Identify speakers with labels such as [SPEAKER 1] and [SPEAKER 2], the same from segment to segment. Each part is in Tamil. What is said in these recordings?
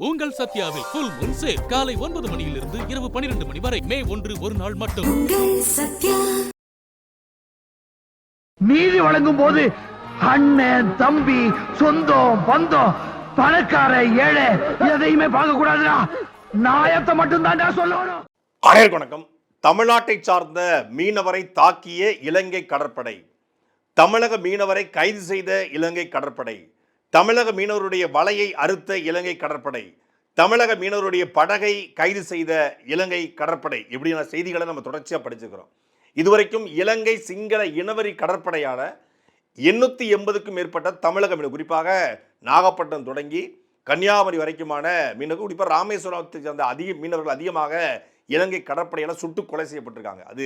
[SPEAKER 1] உங்கள் சத்யாவில் ஃபுல் மூன் சேல் காலை 9 மணியிலிருந்து இரவு 12 மணி வரை மே 1 ஒரு நாள் மட்டும்.
[SPEAKER 2] நீதி வழங்கும் போது அண்ணன் தம்பி சொந்தம் பந்தம் பணக்கார ஏழை எதையுமே பார்க்க கூடாதுடா, நாயத்தை மட்டும் தான் சொல்லணும்.
[SPEAKER 3] அனைவருக்கும் வணக்கம். தமிழ்நாட்டை சார்ந்த மீனவரை தாக்கிய இலங்கை கடற்படை, தமிழக மீனவரை கைது செய்த இலங்கை கடற்படை, தமிழக மீனவருடைய வலையை அறுத்த இலங்கை கடற்படை, தமிழக மீனவருடைய படகை கைது செய்த இலங்கை கடற்படை, இப்படியான செய்திகளை நம்ம தொடர்ச்சியாக படிச்சிருக்கிறோம். இதுவரைக்கும் இலங்கை சிங்கள இனவரி கடற்படையான 880க்கும் மேற்பட்ட தமிழக மீனவர், குறிப்பாக நாகப்பட்டினம் தொடங்கி கன்னியாகுமரி வரைக்குமான மீனவர்கள், குறிப்பாக ராமேஸ்வரத்தை சேர்ந்த மீனவர்கள் அதிகமாக இலங்கை கடற்படையால் சுட்டு கொலை செய்யப்பட்டிருக்காங்க. அது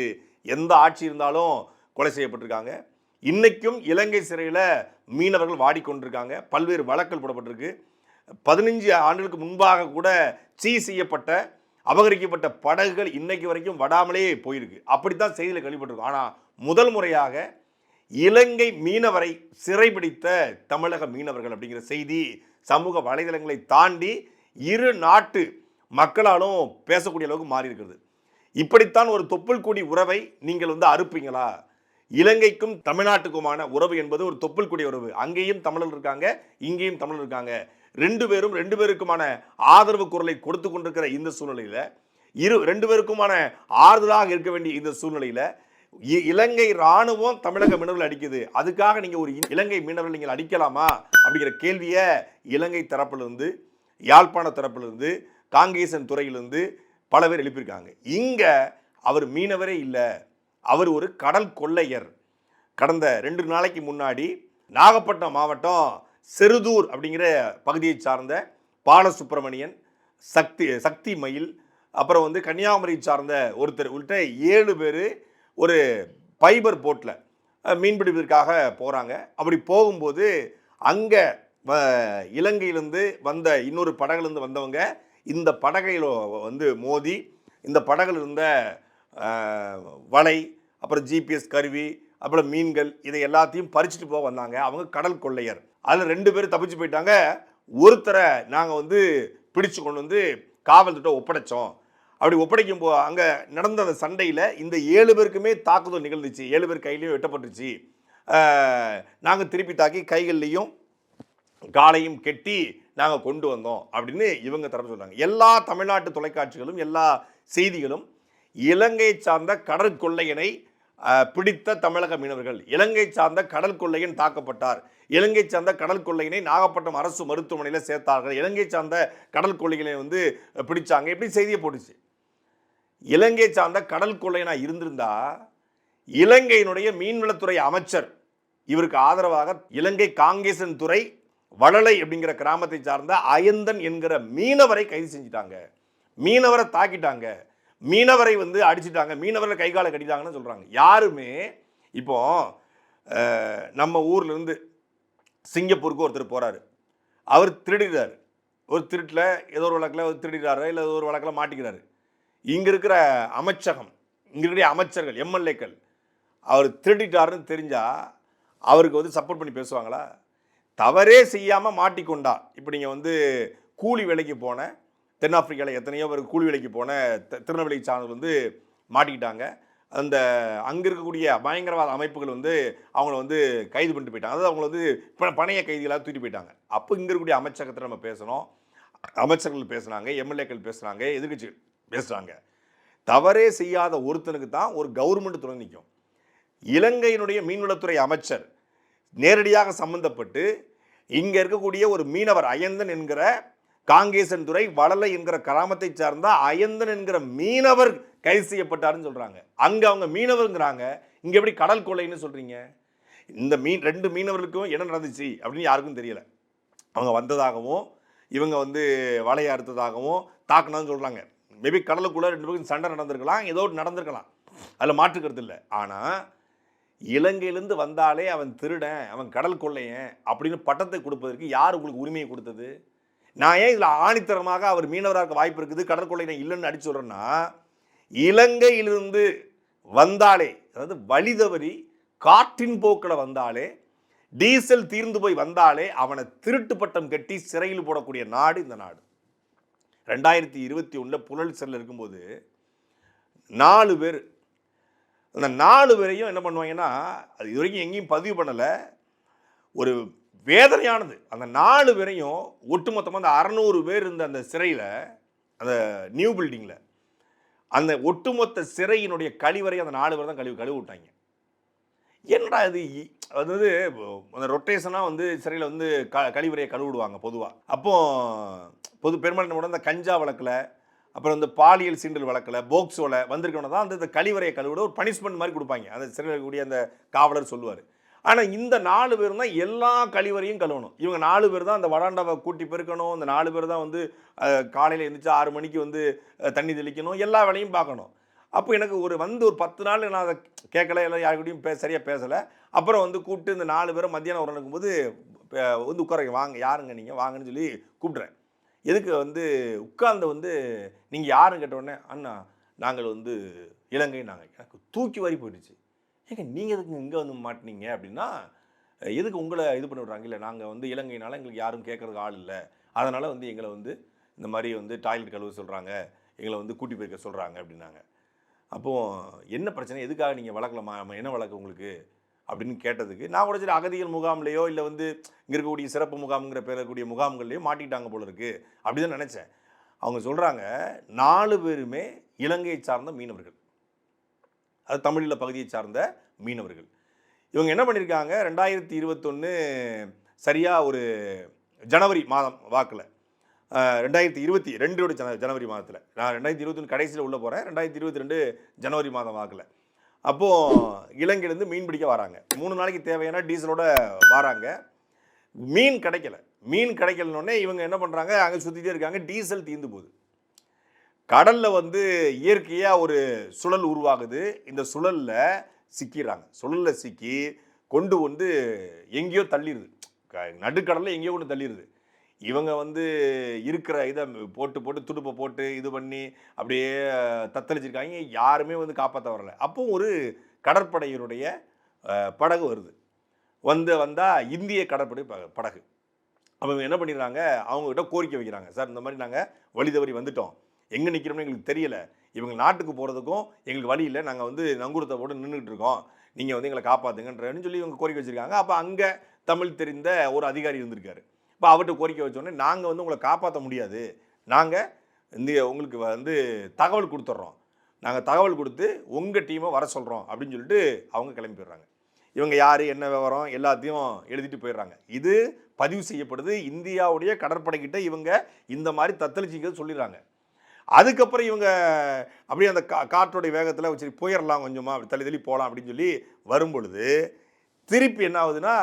[SPEAKER 3] எந்த ஆட்சி இருந்தாலும் கொலை செய்யப்பட்டிருக்காங்க. இன்னைக்கும் இலங்கை சிறையில் மீனவர்கள் வாடிக்கொண்டிருக்காங்க. பல்வேறு வழக்குகள் போடப்பட்டிருக்கு. 15 ஆண்டுகளுக்கு முன்பாக கூட செய்யப்பட்ட அபகரிக்கப்பட்ட படகுகள் இன்னைக்கு வரைக்கும் வடாமலே போயிருக்கு. அப்படித்தான் செய்தியில் கேள்விப்பட்டிருக்கோம். ஆனால் முதல் முறையாக இலங்கை மீனவரை சிறைபிடித்த தமிழக மீனவர்கள் அப்படிங்கிற செய்தி சமூக வலைதளங்களை தாண்டி இரு நாட்டு மக்களாலும் பேசக்கூடிய அளவுக்கு மாறி இருக்கிறது. இப்படித்தான் ஒரு தொப்புள் கொடி உறவை நீங்கள் அறுப்பீங்களா? இலங்கைக்கும் தமிழ்நாட்டுக்குமான உறவு என்பது ஒரு தொப்புள் கொடி உறவு. அங்கேயும் தமிழர் இருக்காங்க, இங்கேயும் தமிழர் இருக்காங்க. ரெண்டு பேருக்குமான ஆதரவு குரலை கொடுத்து கொண்டிருக்கிற இந்த சூழ்நிலையில, ரெண்டு பேருக்குமான ஆறுதலாக இருக்க வேண்டிய இந்த சூழ்நிலையில இலங்கை ராணுவம் தமிழக மீனவர்கள் அடிக்குது. அதுக்காக நீங்க ஒரு இலங்கை மீனவர்கள் நீங்கள் அடிக்கலாமா அப்படிங்கிற கேள்வியை இலங்கை தரப்பிலிருந்து, யாழ்ப்பாண தரப்பிலிருந்து, காங்கேசன் துறையிலிருந்து பல பேர் எழுப்பியிருக்காங்க. இங்க அவர் மீனவரே இல்லை, அவர் ஒரு கடல் கொள்ளையர். கடந்த 2 நாளைக்கு முன்னாடி நாகப்பட்டினம் மாவட்டம் செருதூர் அப்படிங்கிற பகுதியை சார்ந்த பாலசுப்ரமணியன், சக்தி மயில், அப்புறம் கன்னியாகுமரி சார்ந்த ஒருத்தர் உள்ளிட்ட 7 பேர் ஒரு ஃபைபர் போட்டில் மீன்பிடிப்பதற்காக போகிறாங்க. அப்படி போகும்போது அங்கே இலங்கையிலேருந்து வந்த இன்னொரு படகுலேருந்து வந்தவங்க இந்த படகையில் மோதி இந்த படகுல இருந்த வலை, அப்புறம் ஜிபிஎஸ் கருவி, அப்புறம் மீன்கள், இதை எல்லாத்தையும் பறிச்சுட்டு போக வந்தாங்க. அவங்க கடல் கொள்ளையர். அதில் 2 பேர் தப்பிச்சு போயிட்டாங்க. ஒருத்தரை நாங்கள் பிடிச்சு கொண்டு காவல்கிட்ட ஒப்படைச்சோம். அப்படி ஒப்படைக்கும் போது அங்கே நடந்த அந்த சண்டையில் இந்த 7 பேருக்குமே தாக்குதல் நிகழ்ந்துச்சு. 7 பேர் கையிலையும் வெட்டப்பட்டுச்சு. நாங்கள் திருப்பி தாக்கி கைகள்லையும் காலையும் கெட்டி நாங்கள் கொண்டு வந்தோம் அப்படின்னு இவங்க தரப்பு சொல்கிறாங்க. எல்லா தமிழ்நாட்டு தொலைக்காட்சிகளும் எல்லா செய்திகளும் இலங்கை சார்ந்த கடற்கொள்ளையனை பிடித்த தமிழக மீனவர்கள், இலங்கை சார்ந்த கடல் கொள்ளையன் தாக்கப்பட்டார், இலங்கை சார்ந்த கடல் கொள்ளையனை நாகப்பட்டினம் அரசு மருத்துவமனையில் சேர்த்தார்கள், இலங்கை சார்ந்த கடல் கொள்ளையனை பிடிச்சாங்க, இப்படி செய்தியை போட்டுச்சு. இலங்கை சார்ந்த கடல் கொள்ளையனா இருந்திருந்தா இலங்கையினுடைய மீன்வளத்துறை அமைச்சர் இவருக்கு ஆதரவாக இலங்கை காங்கேசன் துறை வளலை அப்படிங்கிற கிராமத்தை சார்ந்த அயந்தன் என்கிற மீனவரை கைது செஞ்சிட்டாங்க. மீனவரை தாக்கிட்டாங்க, மீனவரை அடிச்சிட்டாங்க, மீனவரை கைகாலை கட்டிட்டாங்கன்னு சொல்கிறாங்க. யாருமே இப்போ நம்ம ஊர்ல இருந்து சிங்கப்பூருக்கு ஒருத்தர் போகிறாரு. அவர் திருடுகிறார். ஒரு திருட்டில் ஏதோ ஒரு வழக்கில் திருடுகிறாரு, இல்லை ஏதோ ஒரு வழக்கில் மாட்டிக்கிறாரு. இங்கே இருக்கிற அமைச்சகம், இங்கே இருக்கிற அமைச்சர்கள், எம்எல்ஏக்கள் அவர் திருடிட்டாருன்னு தெரிஞ்சால் அவருக்கு சப்போர்ட் பண்ணி பேசுவாங்களா? தவறே செய்யாமல் மாட்டிக்கொண்டா, இப்போ நீங்கள் கூலி வேலைக்கு போன தென்னாப்பிரிக்காவில் எத்தனையோ பேர் கூலி வேலைக்கு போன திருநெல்வேலி சார்ந்தவர் மாட்டிக்கிட்டாங்க. அந்த அங்கே இருக்கக்கூடிய பயங்கரவாத அமைப்புகள் அவங்கள கைது பண்ணிட்டு போயிட்டாங்க. அதாவது அவங்கள பணைய கைதிகளாக தூக்கிட்டு போயிட்டாங்க. அப்போ இங்கே இருக்கக்கூடிய அமைச்சகத்தில் நம்ம பேசணும், அமைச்சர்கள் பேசுனாங்க, எம்எல்ஏக்கள் பேசுனாங்க, எதிர்கட்சி பேசுகிறாங்க. தவறே செய்யாத ஒருத்தனுக்கு தான் ஒரு கவர்மெண்ட் துணை நிற்கும். இலங்கையினுடைய மீன்வளத்துறை அமைச்சர் நேரடியாக சம்பந்தப்பட்டு இங்கே இருக்கக்கூடிய ஒரு மீனவர் அயந்தன் என்கிற காங்கேசன் துறை வளலை என்கிற கிராமத்தை சார்ந்த அயந்தன் என்கிற மீனவர் கைது செய்யப்பட்டாருன்னு சொல்கிறாங்க. அங்கே அவங்க மீனவருங்கிறாங்க, இங்கே எப்படி கடல் கொள்ளைன்னு சொல்கிறீங்க? இந்த 2 மீனவர்களுக்கும் என்ன நடந்துச்சு அப்படின்னு யாருக்கும் தெரியலை. அவங்க வந்ததாகவும் இவங்க வலையை அறுத்ததாகவும் தாக்குனான்னு சொல்கிறாங்க. மேபி கடலுக்குள்ளே 2 பேருக்கும் சண்டை நடந்திருக்கலாம், ஏதோ நடந்திருக்கலாம், அதில் மாற்றுக்கிறது இல்லை. ஆனால் இலங்கையிலேருந்து வந்தாலே அவன் திருடன், அவன் கடல் கொள்ளையன் அப்படின்னு பட்டத்தை கொடுப்பதற்கு யார் உங்களுக்கு உரிமையை கொடுத்தது? நான் ஏன் இதில் ஆணித்தரமாக அவர் மீனவராக இருக்க வாய்ப்பு இருக்குது, கடற்கொள்ளையை இல்லைன்னு அடிச்சு சொல்கிறேன்னா, இலங்கையிலிருந்து வந்தாலே, அதாவது வழி தவறி காற்றின் போக்கில் வந்தாலே, டீசல் தீர்ந்து போய் வந்தாலே அவனை திருட்டு பட்டம் கட்டி சிறையில் போடக்கூடிய நாடு இந்த நாடு. 2021 புழல் சிறையில் இருக்கும்போது 4 பேர், அந்த 4 பேரையும் என்ன பண்ணுவாங்கன்னா, அது இது வரைக்கும் எங்கேயும் பதிவு பண்ணலை, ஒரு வேதனையானது. அந்த 4 பேரையும் ஒட்டுமொத்தமாக அந்த 600 பேர் இருந்த அந்த சிறையில், அந்த நியூ பில்டிங்கில், அந்த ஒட்டுமொத்த சிறையினுடைய கழிவறை அந்த 4 பேர் தான் கழுவி விட்டாங்க. என்னடா இது, அதாவது அந்த ரொட்டேஷனாக வந்து சிறையில் வந்து கழிவறையை கழுவிடுவாங்க பொதுவாக. அப்போ பெரும்பாலான அந்த கஞ்சா வழக்கில், அப்புறம் இந்த பாலியல் சீண்டல் வழக்கில், போக்சோவில் வந்திருக்கவன தான் அந்த கழிவறையை கழுவிட ஒரு பனிஷ்மெண்ட் மாதிரி கொடுப்பாங்க, அந்த சிறையில் இருக்கக்கூடிய அந்த காவலர் சொல்லுவார். ஆனால் இந்த 4 பேரும் தான் எல்லா கழிவறையும் கழுவணும். இவங்க 4 பேர் தான் அந்த வடாண்டாவை கூட்டி பெருக்கணும், இந்த 4 பேர் தான் வந்து காலையில் எழுந்திரிச்சு 6 மணிக்கு வந்து தண்ணி தெளிக்கணும், எல்லா வேலையும் பார்க்கணும். அப்போ எனக்கு ஒரு 10 நாள் நான் அதை கேட்கல, எல்லாம் யாருக்கிட்டையும் சரியாக பேசலை. அப்புறம் வந்து கூப்பிட்டு இந்த 4 பேரை மத்தியானம் ஒரு நடக்கும்போது வந்து உட்கார, வாங்க யாருங்க நீங்கள் வாங்கன்னு சொல்லி கூப்பிட்றேன். எதுக்கு வந்து உட்கார்ந்து வந்து நீங்கள் யாருன்னு கேட்டவுடனே, அண்ணா நாங்கள் வந்து இலங்கை, நாங்கள், எனக்கு தூக்கி வாரி போயிடுச்சு. ஏங்க நீங்கள் எதுக்கு இங்கே வந்து மாட்டினீங்க அப்படின்னா, எதுக்கு உங்களை இது பண்ணி விட்றாங்க, இல்லை நாங்கள் வந்து இலங்கைனால எங்களுக்கு யாரும் கேட்குறதுக்கு ஆள் இல்லை, அதனால் வந்து எங்களை வந்து இந்த மாதிரி வந்து டாய்லெட் கழுவ சொல்கிறாங்க, எங்களை வந்து கூட்டி போயிருக்க சொல்கிறாங்க அப்படின்னாங்க. அப்போது என்ன பிரச்சனை, எதுக்காக நீங்கள் வளர்க்கலாமா, என்ன வழக்கு உங்களுக்கு அப்படின்னு கேட்டதுக்கு, நான் கூட சரி அகதிகள் முகாம்லேயோ இல்லை வந்து இங்கே இருக்கக்கூடிய சிறப்பு முகாம்ங்கிற பேரக்கூடிய முகாம்கள்லையோ மாட்டிக்கிட்டாங்க போல இருக்குது அப்படி தான் நினச்சேன். அவங்க சொல்கிறாங்க 4 பேருமே இலங்கையை சார்ந்த மீனவர்கள், அது தமிழீழ பகுதியை சார்ந்த மீனவர்கள். இவங்க என்ன பண்ணியிருக்காங்க, 2021 சரியாக ஒரு ஜனவரி மாதம் வாக்கில், 2022 ஜனவரி மாதத்தில், நான் 2021 கடைசியில் உள்ளே போகிறேன், 2022 ஜனவரி மாதம் வாக்கில், அப்போது இலங்கையிலேருந்து மீன் பிடிக்க வராங்க. 3 நாளைக்கு தேவையான டீசலோட வராங்க. மீன் கிடைக்கலன்னொடனே இவங்க என்ன பண்ணுறாங்க, அங்கே சுற்றிட்டே இருக்காங்க, டீசல் தீர்ந்து போகுது. கடலில் வந்து இயற்கையாக ஒரு சுழல் உருவாகுது, இந்த சுழலில் சிக்கிறாங்க. சுழலில் சிக்கி கொண்டு வந்து எங்கேயோ தள்ளிடுது, நடுக்கடலில் எங்கேயோ கொண்டு தள்ளிடுது. இவங்க வந்து இருக்கிற இதை போட்டு துடுப்பை போட்டு இது பண்ணி அப்படியே தத்தளிச்சிருக்காங்க, யாருமே வந்து காப்பாற்ற வரல. அப்போ ஒரு கடற்படையினுடைய படகு வருது, வந்தால் இந்திய கடற்படை படகு. அவங்க என்ன பண்ணிடுறாங்க, அவங்ககிட்ட கோரிக்கை வைக்கிறாங்க, சார் இந்த மாதிரி நாங்கள் வழி தவறி வந்துட்டோம், எங்கே நிற்கிறோம்னு எங்களுக்கு தெரியலை, இவங்க நாட்டுக்கு போகிறதுக்கும் எங்களுக்கு வழி இல்லை, நாங்கள் வந்து நங்கூரத்தை போட்டு நின்றுட்டு இருக்கோம், நீங்கள் வந்து எங்களை காப்பாற்றுங்கன்றன்னு சொல்லி இவங்க கோரிக்கை வச்சுருக்காங்க. அப்போ அங்கே தமிழ் தெரிந்த ஒரு அதிகாரி இருந்திருக்காரு. இப்போ அவர்கிட்ட கோரிக்கை வச்சோடனே, நாங்கள் வந்து உங்களை காப்பாற்ற முடியாது, நாங்கள் உங்களுக்கு வந்து தகவல் கொடுத்துட்றோம், நாங்கள் தகவல் கொடுத்து உங்கள் டீமை வர சொல்கிறோம் அப்படின்னு சொல்லிட்டு அவங்க கிளம்பி போயிடுறாங்க. இவங்க யார், என்ன விவரம் எல்லாத்தையும் எழுதிட்டு போயிடுறாங்க. இது பதிவு செய்யப்படுது, இந்தியாவுடைய கடற்படைக்கிட்ட இவங்க இந்த மாதிரி தத்தளிச்சிக்கிறது சொல்லிடுறாங்க. அதுக்கப்புறம் இவங்க அப்படியே அந்த காற்றோடைய வேகத்தில் சரி போயிடலாம், கொஞ்சமாக அப்படி தள்ளி போகலாம் அப்படின்னு சொல்லி வரும்பொழுது திருப்பி என்ன ஆகுதுன்னா,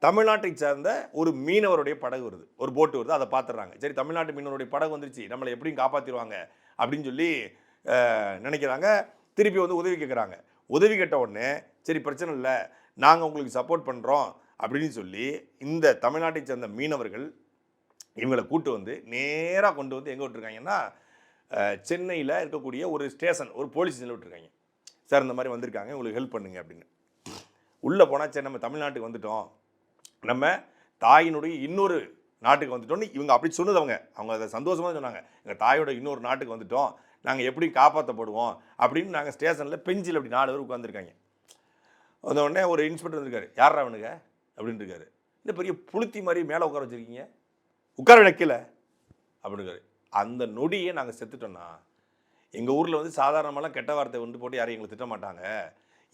[SPEAKER 3] தமிழ்நாட்டை சார்ந்த ஒரு மீனவருடைய படகு வருது, ஒரு போட்டு வருது, அதை பார்த்துடுறாங்க. சரி தமிழ்நாட்டு மீனவருடைய படகு வந்துருச்சு, நம்மளை எப்படியும் காப்பாற்றிடுவாங்க அப்படின்னு சொல்லி நினைக்கிறாங்க. திருப்பி வந்து உதவி கேட்குறாங்க. உதவி கேட்ட உடனே சரி பிரச்சனை இல்லை, நாங்கள் உங்களுக்கு சப்போர்ட் பண்ணுறோம் அப்படின்னு சொல்லி இந்த தமிழ்நாட்டை சேர்ந்த மீனவர்கள் இவங்களை கூட்டு வந்து நேராக கொண்டு வந்து எங்கே விட்டுருக்காங்கன்னா, சென்னையில் இருக்கக்கூடிய ஒரு ஸ்டேஷன், ஒரு போலீஸ் ஸ்டேஷனில் விட்டுருக்காங்க. சார் இந்த மாதிரி வந்திருக்காங்க, உங்களுக்கு ஹெல்ப் பண்ணுங்க அப்படின்னு. உள்ளே போனால் சரி நம்ம தமிழ்நாட்டுக்கு வந்துட்டோம், நம்ம தாயினுடைய இன்னொரு நாட்டுக்கு வந்துட்டோம்னு இவங்க அப்படி சொன்னது. அவங்க அதை சந்தோஷமாக சொன்னாங்க, எங்கள் தாயோட இன்னொரு நாட்டுக்கு வந்துட்டோம், நாங்கள் எப்படி காப்பாற்றப்படுவோம் அப்படின்னு. நாங்கள் ஸ்டேஷனில் பெஞ்சில் அப்படி 4 பேர் உட்காந்துருக்காங்க. வந்த உடனே ஒரு இன்ஸ்பெக்டர் இருக்காரு, யாரா அவனுங்க அப்படின்னு இருக்காரு. இந்த பெரிய புளுத்தி மாதிரி மேலே உட்கார வச்சுருக்கீங்க, உட்கார வைக்கல அப்படின்னு இருக்காரு. அந்த நொடியே நாங்கள் செத்துட்டோன்னா, எங்கள் ஊரில் வந்து சாதாரணமெல்லாம் கெட்ட வார்த்தை வந்து போட்டு யாரையும் எங்களை திட்ட மாட்டாங்க,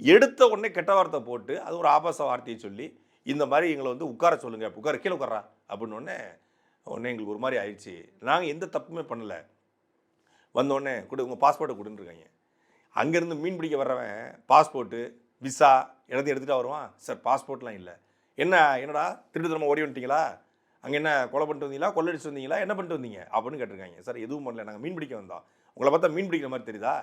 [SPEAKER 3] எடுத்த உடனே கெட்ட வார்த்தை போட்டு அது ஒரு ஆபாச வார்த்தையை சொல்லி இந்த மாதிரி எங்களை வந்து உட்கார சொல்லுங்கள், உட்கார கீழே உட்காரா அப்படின்னு உடனே எங்களுக்கு ஒரு மாதிரி ஆயிடுச்சு. நாங்கள் எந்த தப்புமே பண்ணலை. வந்தோடனே உங்கள் பாஸ்போர்ட்டை கொடுத்துருக்காங்க. அங்கேருந்து மீன் பிடிக்க வர்றவன் பாஸ்போர்ட்டு விசா எல்லாத்தையும் எடுத்துகிட்டு வருவான். சார் பாஸ்போர்ட்லாம் இல்லை. என்னடா திருட்டுத்தனமாக ஓடி வந்துட்டீங்களா, அங்கே என்ன கொலை பண்ணிட்டு வந்தீங்களா, கொள்ளடிச்சு வந்தீங்களா, என்ன பண்ணிட்டு வந்தீங்க அப்படின்னு கேட்டிருக்காங்க. சார் எதுவும் பண்ணல, நாங்கள் மீன் பிடிக்க வந்தோம். உங்களை பார்த்தா மீன் பிடிக்கிற மாதிரி தெரியுதா,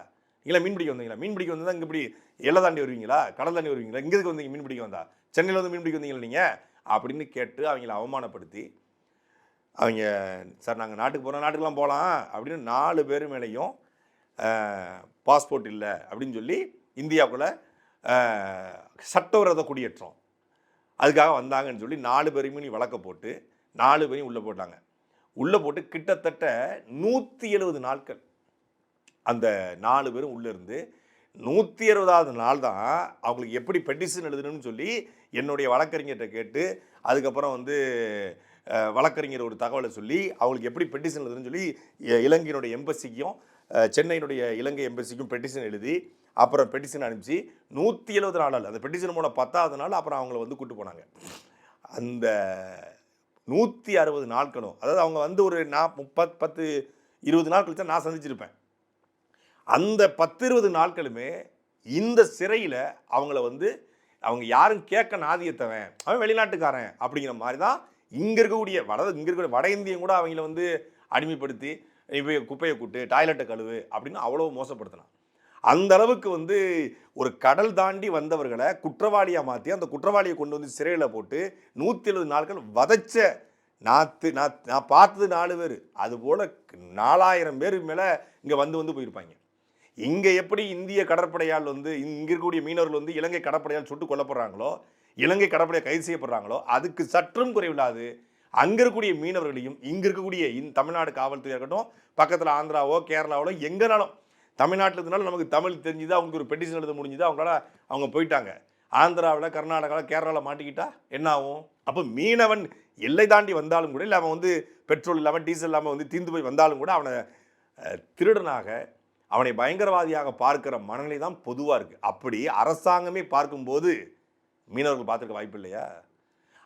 [SPEAKER 3] நீங்களா மீன் பிடிக்க வந்தீங்களா, மீன் பிடிக்க வந்தால் இங்கே இப்படி எல்லை தாண்டி வருவீங்களா, கடல் தாண்டி வருவீங்களா, இங்கே வந்தீங்க மீன் பிடிக்க வந்தா, சென்னையில் வந்து மீன் பிடிக்க வந்தீங்களா நீங்கள் அப்படின்னு கேட்டு அவங்கள அவமானப்படுத்தி அவங்க, சார் நாங்கள் நாட்டுக்கு போகிறோம், நாட்டுக்கெலாம் போகலாம் அப்படின்னு 4 பேர் மேலேயும் பாஸ்போர்ட் இல்லை அப்படின்னு சொல்லி இந்தியாவுக்குள்ளே சட்டவிரோத குடியேற்றம் அதுக்காக வந்தாங்கன்னு சொல்லி 4 பேரையுமே நீ வழக்க போட்டு 4 பேரையும் உள்ளே போட்டாங்க. உள்ள போட்டு கிட்டத்தட்ட 170 நாட்கள் அந்த 4 பேரும் உள்ள இருந்து 160வது நாள் தான் அவங்களுக்கு எப்படி பெட்டிஷன் எழுதணும்னு சொல்லி என்னுடைய வழக்கறிஞர்கிட்ட கேட்டு அதுக்கப்புறம் வந்து வழக்கறிஞர் ஒரு தகவலை சொல்லி அவங்களுக்கு எப்படி பெட்டிஷன் எழுதுன்னு சொல்லி இலங்கையினுடைய எம்பசிக்கும் சென்னையினுடைய இலங்கை எம்பசிக்கும் பெட்டிஷன் எழுதி அப்புறம் பெட்டிஷன் அனுப்பிச்சு 170 நாள் அந்த பெட்டிஷன் மூலம் 10வது நாள் அப்புறம் அவங்கள வந்து கூட்டு போனாங்க. அந்த 160 நாட்களும் அதாவது அவங்க வந்து ஒரு 10-20 நாள் கழிச்சா நான் சந்திச்சிருப்பேன். அந்த 10-20 நாட்களுமே இந்த சிறையில் அவங்கள வந்து அவங்க யாரும் கேட்க நாதியத்தவன் அவன் வெளிநாட்டுக்காரன் அப்படிங்கிற மாதிரி தான் இங்கே இருக்கக்கூடிய வட இந்தியம் கூட அவங்கள வந்து அடிமைப்படுத்தி இப்போ குப்பையை கூட்டு டாய்லெட்டை கழுவு அப்படின்னு அவ்வளோ மோசப்படுத்தினான். அந்த அளவுக்கு வந்து ஒரு கடல் தாண்டி வந்தவர்களை குற்றவாளியாக மாற்றி அந்த குற்றவாளியை கொண்டு வந்து சிறையில் போட்டு 170 நாட்கள் வதைச்ச நான் பார்த்தது 4 பேர், அதுபோல் 4000 பேர் மேலே இங்கே வந்து போயிருப்பாங்க. இங்கே எப்படி இந்திய கடற்படையால் வந்து இங்கே இருக்கக்கூடிய மீனவர்கள் வந்து இலங்கை கடற்படையால் சுட்டு கொல்லப்படுறாங்களோ இலங்கை கடற்படையை கைது செய்யப்படுறாங்களோ அதுக்கு சற்றும் குறைவில்லாது அங்கே இருக்கக்கூடிய மீனவர்களையும் இங்கே இருக்கக்கூடிய தமிழ்நாடு காவல்துறையாக இருக்கட்டும், பக்கத்தில் ஆந்திராவோ கேரளாவோ எங்கேனாலும் தமிழ்நாட்டில் இருந்தாலும் நமக்கு தமிழ் தெரிஞ்சுது, அவங்களுக்கு ஒரு பெட்டிஷன் எழுத முடிஞ்சுது, அவங்க போயிட்டாங்க. ஆந்திராவில் கர்நாடகாவில் கேரளாவில் மாட்டிக்கிட்டா என்ன ஆகும்? அப்போ மீனவன் எல்லை தாண்டி வந்தாலும் கூட இல்லை அவன் வந்து பெட்ரோல் இல்லாமல் டீசல் இல்லாமல் வந்து தீர்ந்து போய் வந்தாலும் கூட அவனை திருடனாக அவனை பயங்கரவாதியாக பார்க்கிற மனநிலை தான் பொதுவாக இருக்குது. அப்படி அரசாங்கமே பார்க்கும்போது மீனவர்கள் பார்த்துருக்க வாய்ப்பு இல்லையா?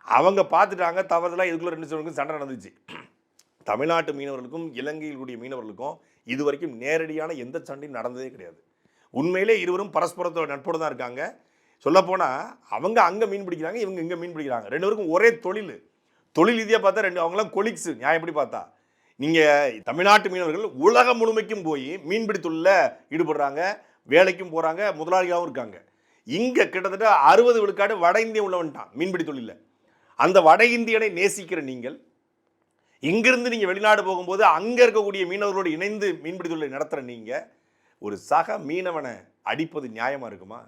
[SPEAKER 3] அவங்க பார்த்துட்டாங்க, தவறுதலாக இதுக்குள்ளே 2 வருஷத்துக்கு சண்டை நடந்துச்சு. தமிழ்நாட்டு மீனவர்களுக்கும் இலங்கையில் கூடிய மீனவர்களுக்கும் இது வரைக்கும் நேரடியான எந்த சண்டையும் நடந்ததே கிடையாது. உண்மையிலே இருவரும் பரஸ்பரத்தோட நட்போடு தான் இருக்காங்க. சொல்லப்போனால் அவங்க அங்கே மீன் பிடிக்கிறாங்க, இவங்க இங்கே மீன் பிடிக்கிறாங்க. 2 பேருக்கும் ஒரே தொழில் ரீதியாக பார்த்தா அவங்களாம் கொலிக்ஸு. நியாயம் எப்படி பார்த்தா நீங்கள் தமிழ்நாட்டு மீனவர்கள் உலகம் முழுமைக்கும் போய் மீன்பிடி தொழிலில் ஈடுபடுறாங்க, வேலைக்கும் போகிறாங்க, முதலாளியாகவும் இருக்காங்க. இங்கே கிட்டத்தட்ட 60 விழுக்காடு வட இந்தியம் உள்ளவன்ட்டான் மீன்பிடி தொழிலில். அந்த வட இந்தியனை நேசிக்கிற நீங்கள் இங்கிருந்து நீங்கள் வெளிநாடு போகும்போது அங்கே இருக்கக்கூடிய மீனவர்களோடு இணைந்து மீன்பிடி தொழிலை நடத்துகிற நீங்கள் ஒரு சக மீனவனை அடிப்பது நியாயமாக இருக்குமா?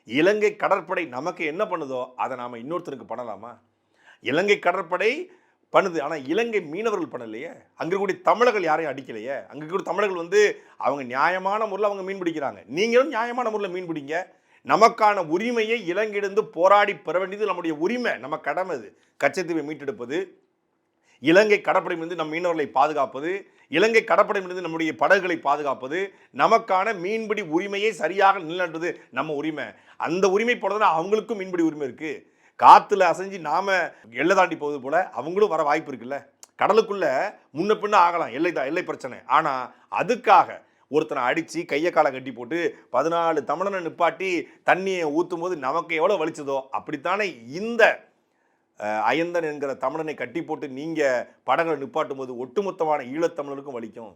[SPEAKER 3] இலங்கை கடற்படை நமக்கு என்ன பண்ணுதோ அதை நாம் இன்னொருத்தருக்கு பண்ணலாமா? இலங்கை கடற்படை பண்ணுது, ஆனால் இலங்கை மீனவர்கள் பண்ணலையே. அங்கே இருக்கக்கூடிய தமிழர்கள் யாரையும் அடிக்கலையே. அங்கே இருக்கக்கூடிய தமிழர்கள் வந்து அவங்க நியாயமான முறையில் அவங்க மீன் பிடிக்கிறாங்க. நீங்களும் நியாயமான முறையில் மீன் பிடிங்க. நமக்கான உரிமையை இலங்கையிலிருந்து போராடி பெற வேண்டியது நம்முடைய உரிமை, நம்ம கடமை. அது கச்சத்தீவை மீட்டெடுப்பது, இலங்கை கடற்படையிலிருந்து நம் மீனவர்களை பாதுகாப்பது, இலங்கை கடற்படையிலிருந்து நம்முடைய படகுகளை பாதுகாப்பது, நமக்கான மீன்பிடி உரிமையை சரியாக நிலைநாட்டுவது நம்ம உரிமை. அந்த உரிமை போடுறதுனா அவங்களுக்கும் மீன்பிடி உரிமை இருக்குது. காற்றுல அசைஞ்சு நாம எல்லை தாண்டி போவது போல அவங்களும் வர வாய்ப்பு இருக்குல்ல. கடலுக்குள்ள முன்ன பின்ன ஆகலாம், எல்லை பிரச்சனை. ஆனால் அதுக்காக ஒருத்தனை அடித்து கையை காலை கட்டி போட்டு 14 தமிழனை நிப்பாட்டி தண்ணியை ஊற்றும் போது நமக்கு எவ்வளோ வலிச்சதோ அப்படித்தானே இந்த அயந்தன் என்கிற தமிழனை கட்டி போட்டு நீங்கள் படங்களை நிப்பாட்டும் போது ஒட்டுமொத்தமான ஈழத்தமிழருக்கும் வலிக்கும்.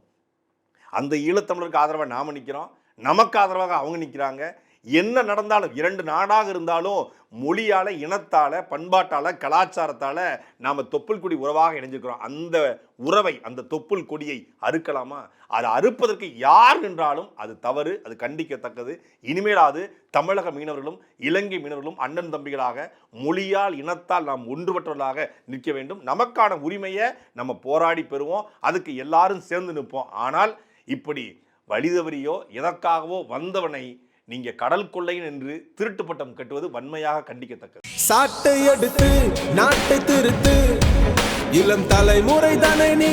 [SPEAKER 3] அந்த ஈழத்தமிழருக்கு ஆதரவாக நாம் நிற்கிறோம், நமக்கு ஆதரவாக அவங்க நிற்கிறாங்க. என்ன நடந்தாலும் 2 நாடாக இருந்தாலும் மொழியால், இனத்தால், பண்பாட்டால், கலாச்சாரத்தால் நாம் தொப்புள் கொடி உறவாக இணைஞ்சிருக்கிறோம். அந்த உறவை, அந்த தொப்புள் கொடியை அறுக்கலாமா? அதை அறுப்பதற்கு யார் நின்றாலும் அது தவறு, அது கண்டிக்கத்தக்கது. இனிமேலாவது தமிழக மீனவர்களும் இலங்கை மீனவர்களும் அண்ணன் தம்பிகளாக மொழியால், இனத்தால் நாம் ஒன்றுபட்டவர்களாக நிற்க வேண்டும். நமக்கான உரிமையை நம்ம போராடி பெறுவோம், அதுக்கு எல்லாரும் சேர்ந்து நிற்போம். ஆனால் இப்படி வழிதவறியோ எதற்காகவோ வந்தவனை நீங்க கடல் கொள்ளையன் என்று திருட்டு பட்டம் கட்டுவது வன்மையாக கண்டிக்கத்தக்கது.
[SPEAKER 4] சாட்டை எடுத்து நாட்டை திருத்து, இளம் தலைமுறை தானே நீ